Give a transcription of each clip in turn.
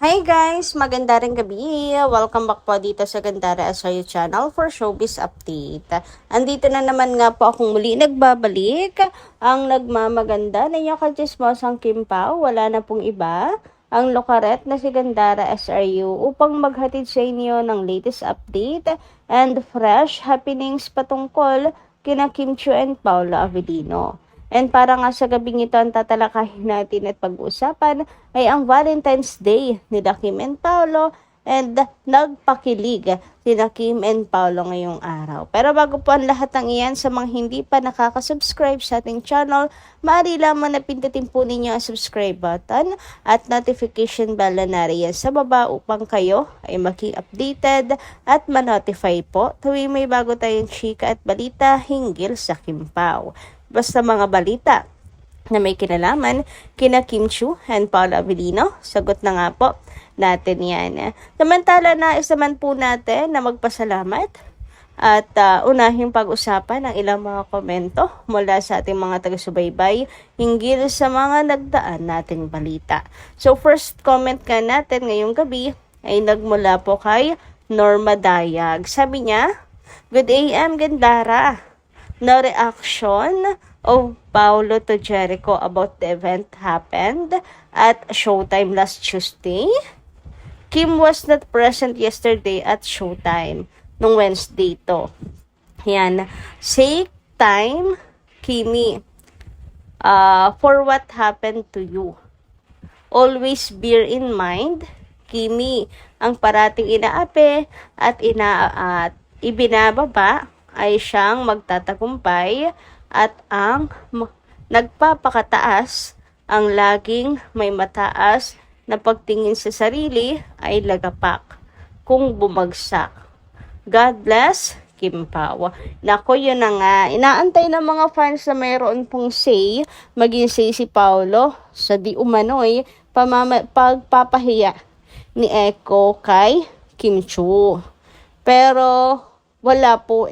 Hi guys! Maganda ring gabi! Welcome back po dito sa Gandara Asayo Channel for Showbiz Update. Andito na naman nga po akong muli nagbabalik. Ang nagmamaganda na yung kachismosang Kim Pao, wala na pong iba. Ang lokaret na si Gandara SRU upang maghatid sa inyo ng latest update and fresh happenings patungkol kina Kim Chiu and Paula Avellino. And para nga sa gabing ito ang tatalakayin natin at pag-uusapan ay ang Valentine's Day ni Kim and Paolo and nagpakilig si Kim and Paolo ngayong araw. Pero bago po ang lahat ng iyan, sa mga hindi pa nakaka-subscribe sa ating channel, maaari lamang na pindutin po ninyo ang subscribe button at notification bell na nariyan sa baba upang kayo ay maging updated at ma-notify po tuwing may bago tayong chika at balita hinggil sa Kim Pao. Basta mga balita na may kinalaman kina Kim Chiu and Paula Avellino, sagot na nga po natin yan. Samantala nais naman po natin na magpasalamat at unahing pag-usapan ang ilang mga komento mula sa ating mga taga-subaybay hinggil sa mga nagdaan nating balita. So first comment ka natin ngayong gabi ay nagmula po kay Norma Dayag. Sabi niya, "Good AM Gandara. No reaction of Paolo to Jericho about the event happened at Showtime last Tuesday. Kim was not present yesterday at Showtime nung Wednesday to. Yan. Take time, Kimi, for what happened to you. Always bear in mind, Kimi, ang parating inaapi at ibinababa ay siyang magtatagumpay at ang nagpapakataas ang laging may mataas na pagtingin sa sarili ay lagapak kung bumagsak. God bless, Kim Pao." Nako, yun na nga. Inaantay ng mga fans na mayroon pong say, maging say si Paolo sa di umano'y pagpapahiya ni Echo kay Kim Chiu. Pero wala po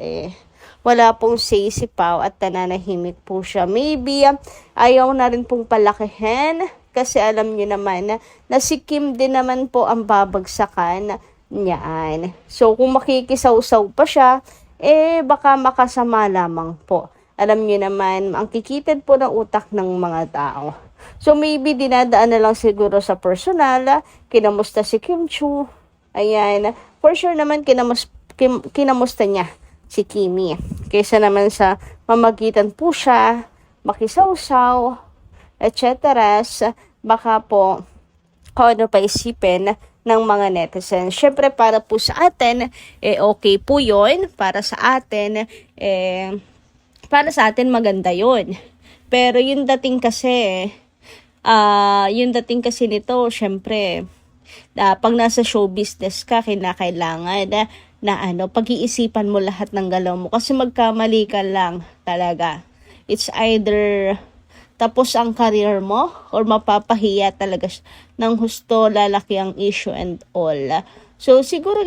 Wala pong say si Pao at nananahimik po siya. Maybe ayaw na rin pong palakihin kasi alam nyo naman na si Kim din naman po ang babagsakan niyaan. So kung makikisaw-saw pa siya, baka makasama lamang po. Alam nyo naman, ang kikitid po ng utak ng mga tao. So maybe dinadaan na lang siguro sa personal, kinamusta si Kim Chiu. Ayan, for sure naman kinamusta niya si Kimi. Kaysa naman sa mamagitan po siya, makisawsaw, etc. Baka po kung ano pa isipin ng mga netizens. Syempre para po sa atin, okay po yun. Para sa atin maganda yun. Pero yung dating kasi nito, syempre, pag nasa show business ka, kinakailangan na pag-iisipan mo lahat ng galaw mo. Kasi magkamali ka lang talaga. It's either tapos ang career mo or mapapahiya talaga ng husto, lalaki ang issue and all. So siguro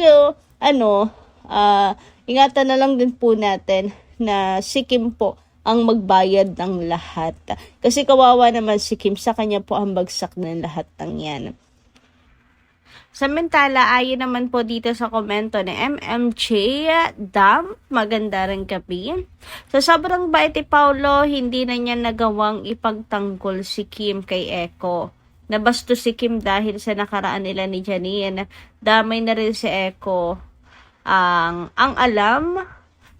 ingatan na lang din po natin na si Kim po ang magbayad ng lahat. Kasi kawawa naman si Kim, sa kanya po ang bagsak ng lahat ng yan. Samantala, ayon naman po dito sa komento ni MMJ Dam, maganda rin gabi. Sa sobrang bait ni Paolo, hindi na niya nagawang ipagtanggol si Kim kay Echo. Nabasto si Kim dahil sa nakaraan nila ni Janine. Damay na rin si Echo. Ang alam,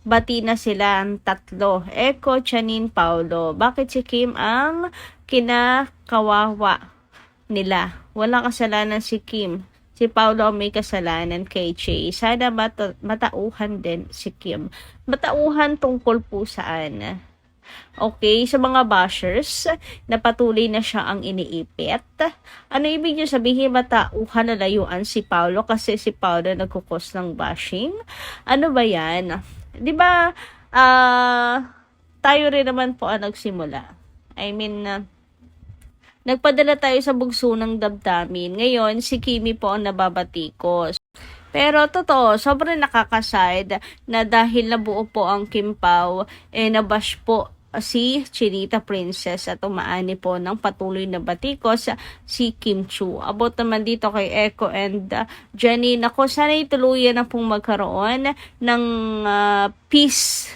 bati na sila ang tatlo. Echo, Janine, Paolo. Bakit si Kim ang kinakawawa nila? Walang kasalanan si Kim. Si Paolo may kasalanan kay Che. Sana matauhan din si Kim. Matauhan tungkol po saan? Okay, sa mga bashers, na patuloy na siya ang iniipit. Ano ibig niyo sabihin matauhan na layuan si Paolo kasi si Paolo nagkukos ng bashing? Ano ba yan? Di ba, tayo rin naman po ang nagsimula. I mean, nagpadala tayo sa bugso ng damdamin. Ngayon, si Kimi po ang nababatikos. Pero totoo, sobrang nakakaside na dahil nabuo po ang Kim Pao, nabash po si Chinita Princess at umaani po ng patuloy na batikos si Kim Chu. About naman dito kay Echo and Jenny, nako sana'y tuluyan na pong magkaroon ng peace,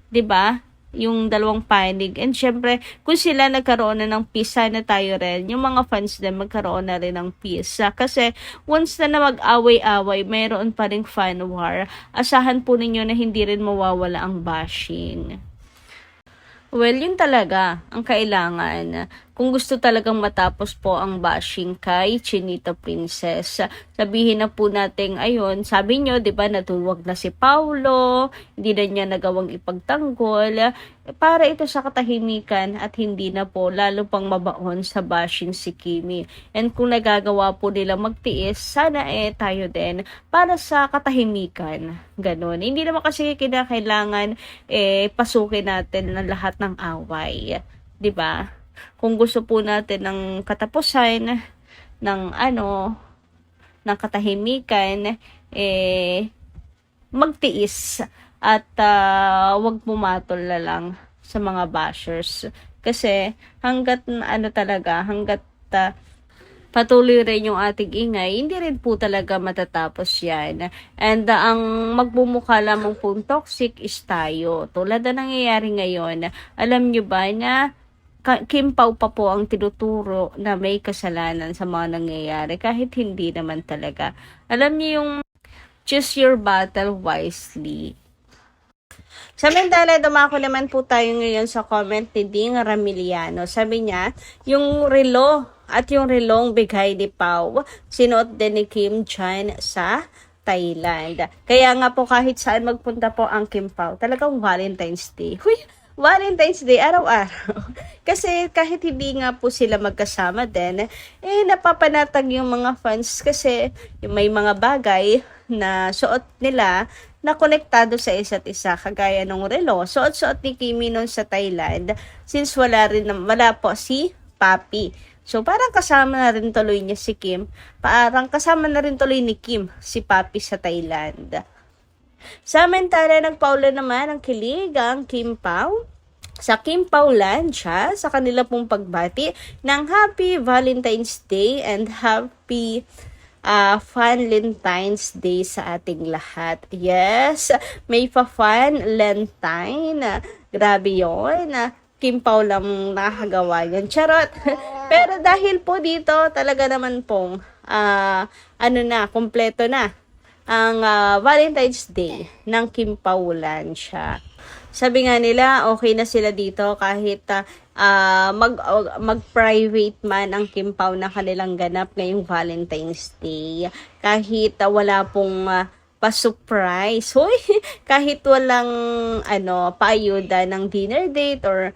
'di ba? Yung dalawang panig. And syempre, kung sila nagkaroon na ng peace, sana tayo rin, yung mga fans din magkaroon na rin ng peace. Kasi once na mag-away-away, mayroon pa ring fan war. Asahan po ninyo na hindi rin mawawala ang bashing. Well, yun talaga ang kailangan. Kung gusto talagang matapos po ang bashing kay Chinita Princess, sabihin na po natin, ayun, sabi nyo, di ba, natuwag na si Paulo, hindi na niya nagawang ipagtanggol, para ito sa katahimikan at hindi na po lalo pang mabaon sa bashing si Kimi. And kung nagagawa po nila magtiis, sana tayo din para sa katahimikan. Ganon. Hindi naman kasi kinakailangan pasukin natin ng lahat ng away. 'Di ba? Kung gusto po natin ng katapusan ng ng katahimikan, magtiis at wag pumatol na lang sa mga bashers. Kasi hanggat hanggat patuloy rin yung ating ingay, hindi rin po talaga matatapos yan. And ang magbumukha lamang pong toxic is tayo. Tulad na nangyayari ngayon, alam nyo ba na Kim Pao pa po ang tinuturo na may kasalanan sa mga nangyayari kahit hindi naman talaga. Alam niyo yung choose your battle wisely. Samantala, dumako naman po tayo ngayon sa comment ni Ding Ramiliano. Sabi niya, yung relo at yung relong bigay ni Pao, sinuot din ni Kim Chan sa Thailand. Kaya nga po kahit saan magpunta po ang Kim Pao, talagang Valentine's Day. Huy! Valentine's Day, araw-araw. Kasi kahit hindi nga po sila magkasama din, napapanatag yung mga fans kasi yung may mga bagay na suot nila na konektado sa isa't isa, kagaya ng relo. Suot-suot ni Kimi noon sa Thailand since wala po si Papi. So parang kasama na rin tuloy niya si Kim. Parang kasama na rin tuloy ni Kim si Papi sa Thailand. Samantala, nagpaula naman ang kilig ang Kim Pao sa Kim Pao Lancia sa kanila pong pagbati ng Happy Valentine's Day and Happy Valentine's Day sa ating lahat. Yes, may pa-fun Valentine. Grabe yun. Kim Pao lang nakagawa yan. Charot. Pero dahil po dito, talaga naman pong kompleto na ang Valentine's Day ng Kim Pao Lancia. Sabi nga nila, okay na sila dito kahit mag-private man ang Kim Pao na kanilang ganap ngayong Valentine's Day. Kahit wala pong pa-surprise. Hoy, kahit walang paayuda ng dinner date or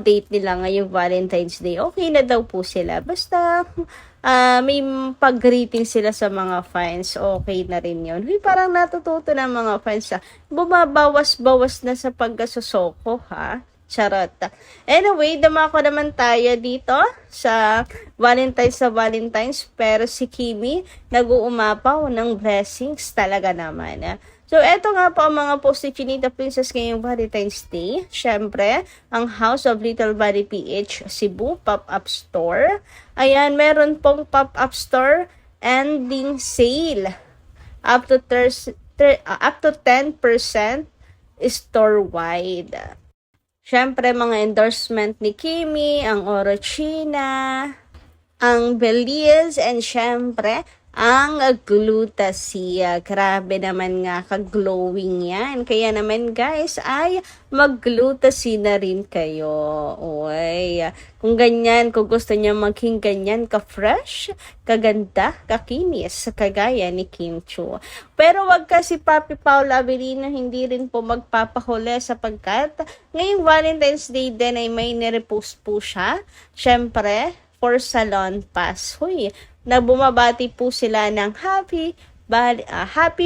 date nila ngayong Valentine's Day, okay na daw po sila. Basta may pag-greeting sila sa mga fans, okay na rin yun. Parang natututo ng mga fans bumabawas-bawas na sa pagkasosoko, ha? Charot. Anyway, dumako naman tayo dito sa Valentine's, pero si Kimi nag-uumapaw ng blessings talaga naman. So, eto nga po ang mga post ni Chinita Princess ngayong Valentine's Day. Syempre, ang House of Little Body PH Cebu Pop-Up Store. Ayan, meron pong pop-up store ending sale up to 10% store-wide. Syempre, mga endorsement ni Kimi, ang Orochina, ang Belize, and syempre, ang Glutasea. Grabe naman nga, ka-glowing yan. Kaya naman guys, ay mag-Glutasea na rin kayo. Oy, kung ganyan, kung gusto niyo maging ganyan ka-fresh, kaganda, kakinis, kagaya ni Kim Chu. Pero wag kasi Papi Paolo Avelino hindi rin po magpapahuli sapagkat ngayong Valentine's Day din ay may nirepost po siya. Syempre, for Salon Pass. Huy, na bumabati po sila ng Happy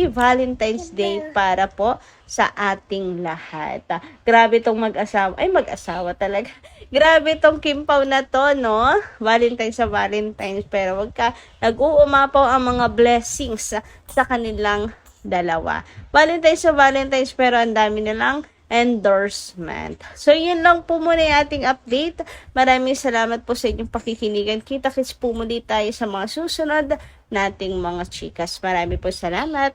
Valentine's Day para po sa ating lahat. Grabe tong mag-asawa talaga. Grabe tong Kim Pao na to, no? Valentine's sa Valentine's, pero wag ka nag-uumapaw ang mga blessings sa kanilang dalawa. Valentine's sa Valentine's, pero ang dami nilang endorsement. So, yun lang po muna yung ating update. Maraming salamat po sa inyong pakikinigan. Kita-kits po muli tayo sa mga susunod nating mga chikas. Marami po salamat.